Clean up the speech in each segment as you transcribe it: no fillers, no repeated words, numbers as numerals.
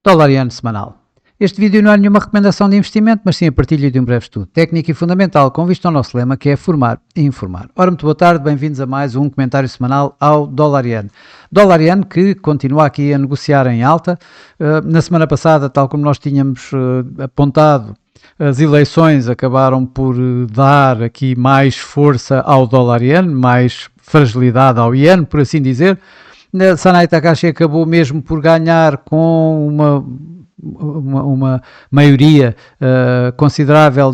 Dólar Iene semanal. Este vídeo não é nenhuma recomendação de investimento, mas sim a partilha de um breve estudo técnico e fundamental com vista ao nosso lema, que é formar e informar. Ora, muito boa tarde, bem-vindos a mais um comentário semanal ao Dólar Iene. Dólar Iene que continua aqui a negociar em alta. Na semana passada, tal como nós tínhamos apontado, as eleições acabaram por dar aqui mais força ao Dólar Iene, mais fragilidade ao Iene, por assim dizer. Sanai Takahashi acabou mesmo por ganhar com uma maioria considerável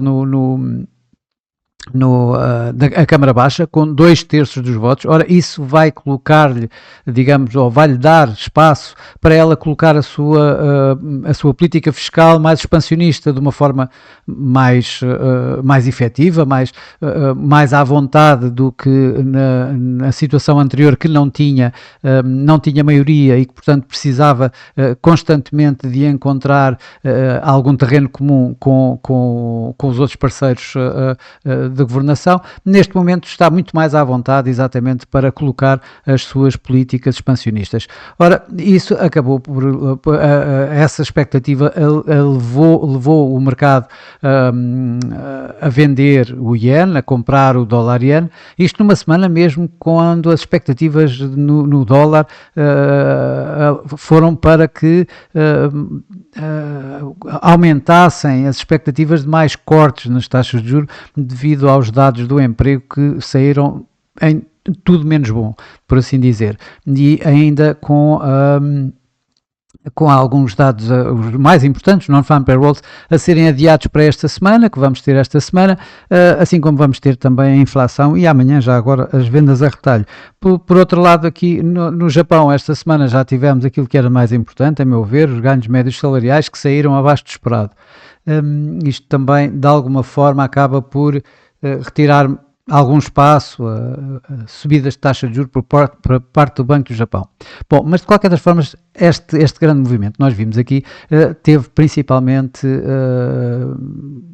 da Câmara Baixa, com 2/3 dos votos. Ora, isso vai colocar-lhe, digamos, ou vai-lhe dar espaço para ela colocar a sua política fiscal mais expansionista, de uma forma mais efetiva, mais à vontade do que na situação anterior, que não tinha maioria e que, portanto, precisava constantemente de encontrar algum terreno comum com os outros parceiros da governação. Neste momento está muito mais à vontade exatamente para colocar as suas políticas expansionistas. Ora, isso acabou por essa expectativa levou o mercado a vender o iene, a comprar o dólar iene, isto numa semana mesmo quando as expectativas no dólar foram para que aumentassem as expectativas de mais cortes nas taxas de juros devido aos dados do emprego que saíram em tudo menos bom, por assim dizer, e ainda com alguns dados, os mais importantes, non-farm payrolls, a serem adiados para esta semana, que vamos ter esta semana, assim como vamos ter também a inflação e amanhã já agora as vendas a retalho. Por outro lado, aqui no Japão, esta semana já tivemos aquilo que era mais importante, a meu ver, os ganhos médios salariais que saíram abaixo do esperado. Isto também, de alguma forma, acaba por retirar algum espaço a subidas de taxa de juros por parte do Banco do Japão. Bom, mas de qualquer das formas, este grande movimento que nós vimos aqui teve principalmente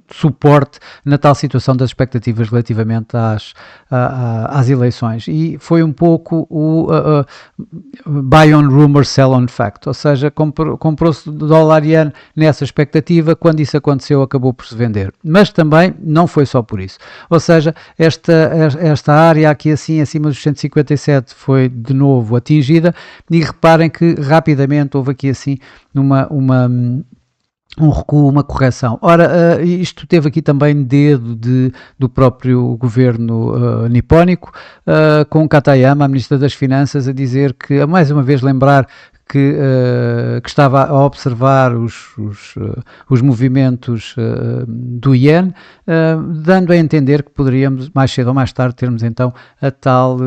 suporte na tal situação das expectativas relativamente às eleições, e foi um pouco o buy on rumor, sell on fact, ou seja, comprou-se dólar iene nessa expectativa, quando isso aconteceu acabou por se vender, mas também não foi só por isso, ou seja, esta área aqui assim acima dos 157 foi de novo atingida, e reparem que rapidamente houve aqui assim um recuo, uma correção. Ora, isto teve aqui também dedo do próprio governo nipónico, com Katayama, a Ministra das Finanças, a dizer que, mais uma vez, lembrar que estava a observar os movimentos do iene, dando a entender que poderíamos, mais cedo ou mais tarde, termos então a tal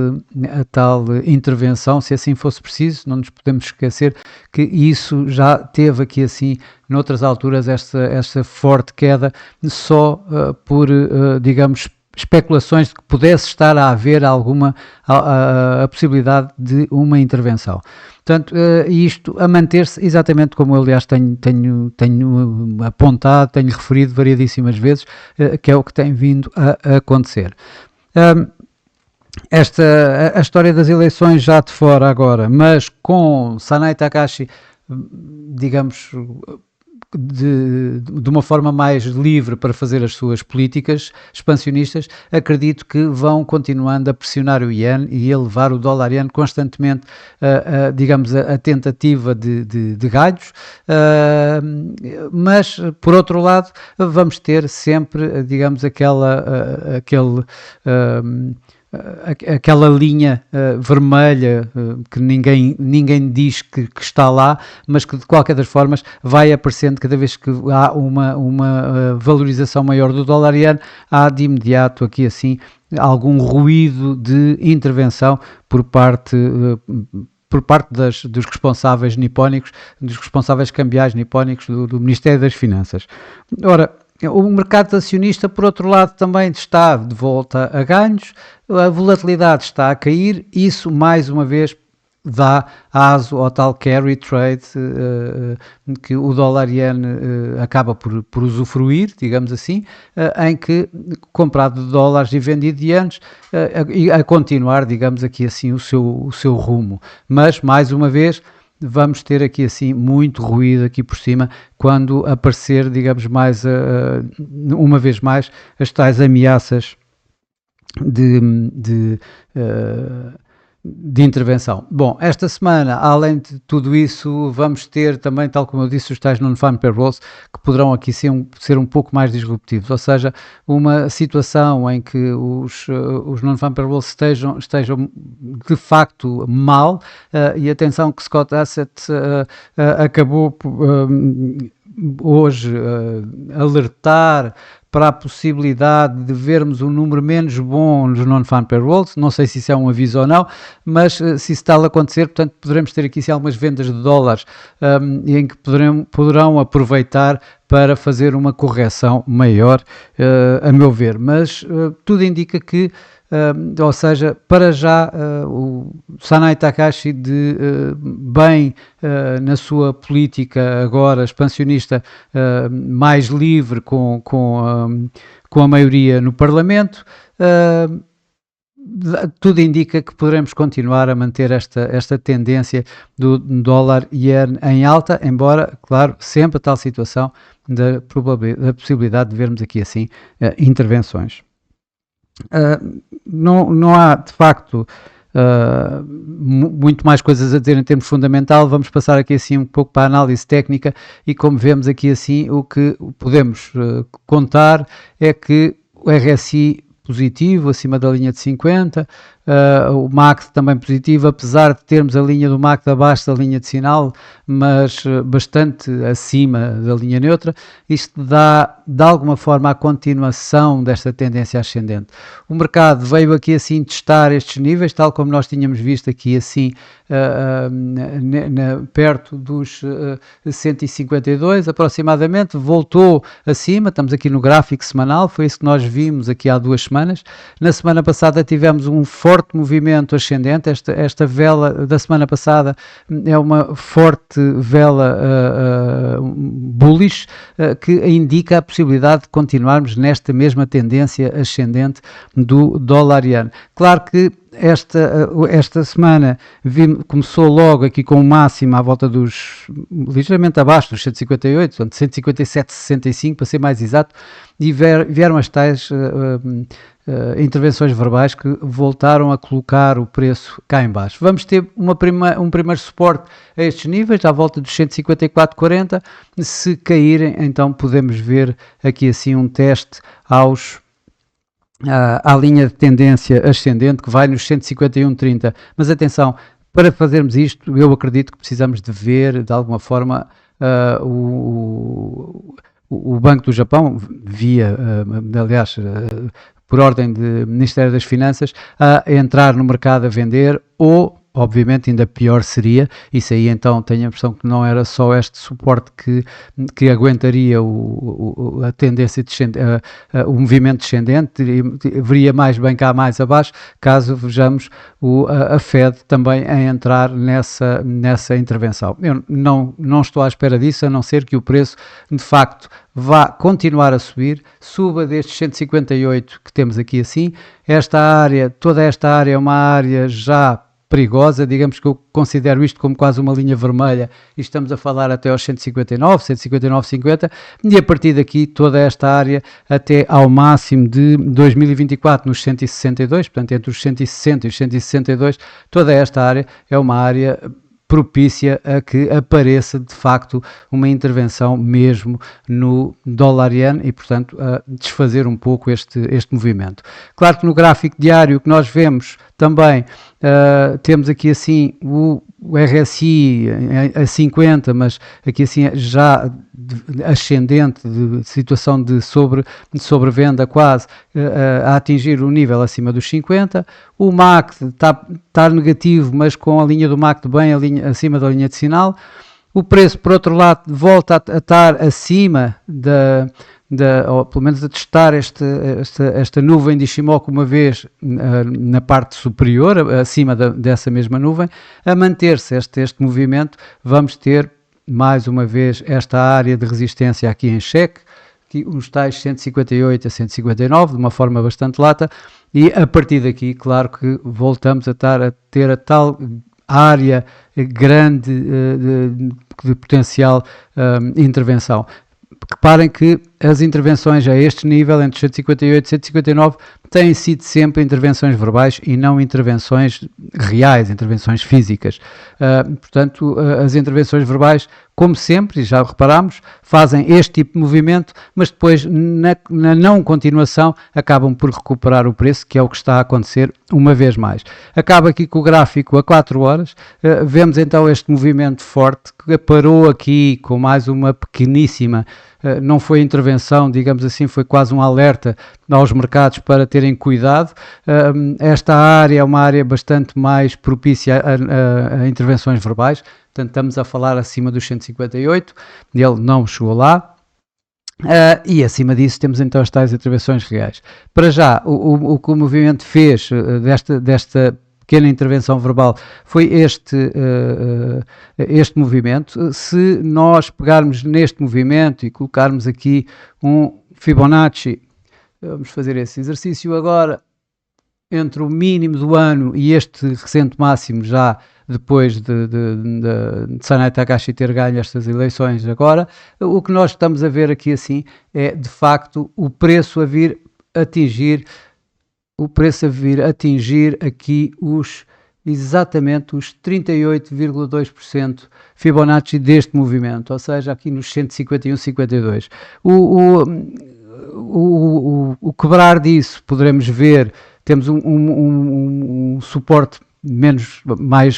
intervenção, se assim fosse preciso. Não nos podemos esquecer que isso já teve aqui assim, noutras alturas, esta forte queda, só por, digamos, especulações de que pudesse estar a haver a possibilidade de uma intervenção. Portanto, isto a manter-se exatamente como eu, aliás, tenho apontado, tenho referido variadíssimas vezes, que é o que tem vindo a acontecer. A história das eleições já de fora agora, mas com Sanai Takahashi, digamos, de uma forma mais livre para fazer as suas políticas expansionistas, acredito que vão continuando a pressionar o iene e a levar o dólar iene constantemente, digamos, a tentativa de ganhos, mas por outro lado vamos ter sempre, digamos, aquela linha vermelha que ninguém diz que está lá, mas que de qualquer das formas vai aparecendo cada vez que há uma valorização maior do dólar iene, há de imediato aqui assim algum ruído de intervenção por parte dos responsáveis nipónicos, dos responsáveis cambiais nipónicos do Ministério das Finanças. Ora, o mercado acionista, por outro lado, também está de volta a ganhos, a volatilidade está a cair, isso mais uma vez dá aso ao tal carry trade que o dólar iene acaba por usufruir, digamos assim, em que comprado de dólares e vendido de ienes, a continuar, digamos aqui assim, o seu rumo. Mas, mais uma vez, vamos ter aqui assim muito ruído aqui por cima quando aparecer, digamos, mais uma vez mais as tais ameaças de intervenção. Bom, esta semana, além de tudo isso, vamos ter também, tal como eu disse, os tais non-farm payrolls, que poderão aqui ser um pouco mais disruptivos, ou seja, uma situação em que os non-farm payrolls estejam de facto mal, e atenção que Scott Hassett acabou hoje alertar para a possibilidade de vermos um número menos bom nos non-farm payrolls. Não sei se isso é um aviso ou não, mas se isso está a acontecer, portanto, poderemos ter aqui algumas vendas de dólares em que poderão aproveitar para fazer uma correção maior, a meu ver. Mas tudo indica que ou seja, para já o Sanai Takahashi bem na sua política agora expansionista mais livre com a maioria no Parlamento, tudo indica que poderemos continuar a manter esta tendência do dólar-iene em alta, embora, claro, sempre a tal situação da possibilidade de vermos aqui assim intervenções. Não há, de facto, muito mais coisas a dizer em termos fundamental. Vamos passar aqui assim um pouco para a análise técnica e, como vemos aqui assim, o que podemos contar é que o RSI positivo, acima da linha de 50, o MACD também positivo, apesar de termos a linha do MACD abaixo da linha de sinal, mas bastante acima da linha neutra. Isto dá, de alguma forma, a continuação desta tendência ascendente. O mercado veio aqui assim testar estes níveis, tal como nós tínhamos visto aqui assim, perto dos 152 aproximadamente, voltou acima, estamos aqui no gráfico semanal, foi isso que nós vimos aqui há 2 semanas. Na semana passada tivemos um forte movimento ascendente, esta vela da semana passada é uma forte vela bullish, que indica a possibilidade de continuarmos nesta mesma tendência ascendente do dólar-iene. Claro que esta semana começou logo aqui com o máximo à volta dos, ligeiramente abaixo dos 158, portanto 157,65 para ser mais exato, e vieram as tais intervenções verbais que voltaram a colocar o preço cá em baixo. Vamos ter um primeiro suporte a estes níveis, à volta dos 154,40, se caírem, então podemos ver aqui assim um teste à linha de tendência ascendente que vai nos 151,30, mas atenção, para fazermos isto, eu acredito que precisamos de ver de alguma forma o Banco do Japão, aliás, por ordem do Ministério das Finanças, a entrar no mercado a vender, ou obviamente ainda pior seria, isso aí então tenho a impressão que não era só este suporte que aguentaria a tendência o movimento descendente, viria mais bem cá mais abaixo, caso vejamos a Fed também a entrar nessa intervenção. Eu não estou à espera disso, a não ser que o preço de facto vá continuar a subir, suba destes 158 que temos aqui assim, toda esta área é uma área já perigosa, digamos que eu considero isto como quase uma linha vermelha e estamos a falar até aos 159, 159,50 e a partir daqui toda esta área até ao máximo de 2024 nos 162, portanto entre os 160 e os 162, toda esta área é uma área propícia a que apareça de facto uma intervenção mesmo no dólar-iene e, portanto, a desfazer um pouco este movimento. Claro que no gráfico diário que nós vemos também temos aqui assim o RSI a 50, mas aqui assim já ascendente, de situação de sobrevenda quase a atingir o nível acima dos 50. O MACD está negativo, mas com a linha do MACD bem acima da linha de sinal. O preço, por outro lado, volta a estar acima ou pelo menos a testar esta nuvem de Ishimoku uma vez na parte superior, acima dessa mesma nuvem, a manter-se este movimento. Vamos ter mais uma vez esta área de resistência aqui em xeque, os tais 158 a 159, de uma forma bastante lata, e a partir daqui, claro que voltamos a ter a tal área grande de potencial intervenção. Reparem que as intervenções a este nível, entre 158 e 159, têm sido sempre intervenções verbais e não intervenções reais, intervenções físicas. Portanto, as intervenções verbais, como sempre, e já reparámos, fazem este tipo de movimento, mas depois, na não continuação, acabam por recuperar o preço, que é o que está a acontecer uma vez mais. Acaba aqui com o gráfico a 4 horas, vemos então este movimento forte, que parou aqui com mais uma pequeníssima, não foi intervenção, digamos assim, foi quase um alerta aos mercados para terem cuidado. Esta área é uma área bastante mais propícia a intervenções verbais, portanto estamos a falar acima dos 158, ele não chegou lá. E acima disso temos então as tais intervenções reais. Para já, o que o movimento fez desta pequena intervenção verbal foi este movimento. Se nós pegarmos neste movimento e colocarmos aqui um Fibonacci, vamos fazer esse exercício agora, entre o mínimo do ano e este recente máximo já depois de Sanai Takahashi ter ganho estas eleições agora, o que nós estamos a ver aqui assim é de facto o preço a vir atingir aqui exatamente os 38,2% Fibonacci deste movimento, ou seja, aqui nos 151,52. O quebrar disso, poderemos ver, temos um suporte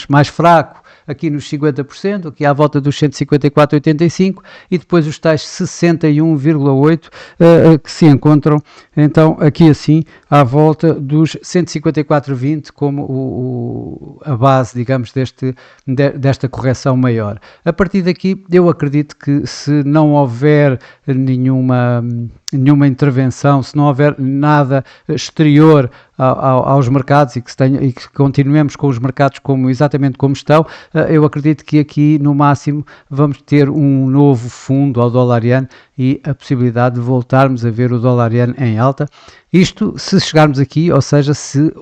mais fraco aqui nos 50%, aqui à volta dos 154,85 e depois os tais 61,8 que se encontram então aqui assim à volta dos 154,20 como a base, digamos, desta correção maior. A partir daqui eu acredito que se não houver nenhuma intervenção, se não houver nada exterior aos mercados e que continuemos com os mercados exatamente como estão, eu acredito que aqui no máximo vamos ter um novo fundo ao dólar-iene e a possibilidade de voltarmos a ver o dólar-iene em alta. Isto se chegarmos aqui, ou seja, se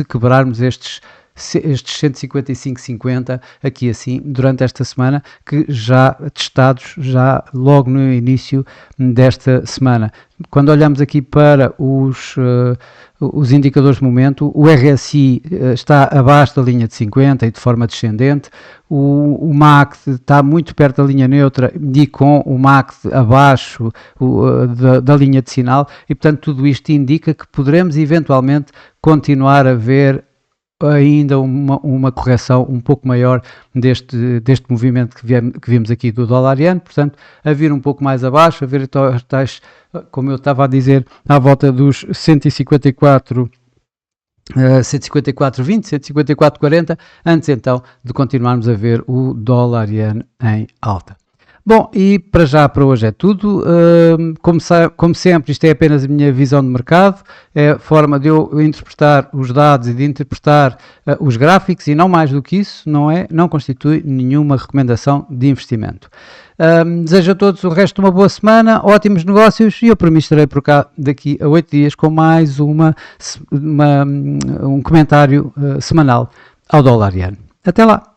quebrarmos estes 155,50 aqui assim durante esta semana, que já testados já logo no início desta semana. Quando olhamos aqui para os indicadores de momento, o RSI está abaixo da linha de 50 e de forma descendente, o MACD está muito perto da linha neutra e com o MACD abaixo da linha de sinal e portanto tudo isto indica que poderemos eventualmente continuar a ver ainda uma correção um pouco maior deste movimento que vimos aqui do dólar-iene, portanto, a vir um pouco mais abaixo, a ver tais, como eu estava a dizer, à volta dos 154,20, 154,40, antes então de continuarmos a ver o dólar-iene em alta. Bom, e para hoje é tudo. Como sempre, isto é apenas a minha visão de mercado, é a forma de eu interpretar os dados e de interpretar os gráficos e não mais do que isso, não constitui nenhuma recomendação de investimento. Desejo a todos o resto de uma boa semana, ótimos negócios e eu para mim estarei por cá daqui a 8 dias com mais um comentário semanal ao dólar-iene. Até lá!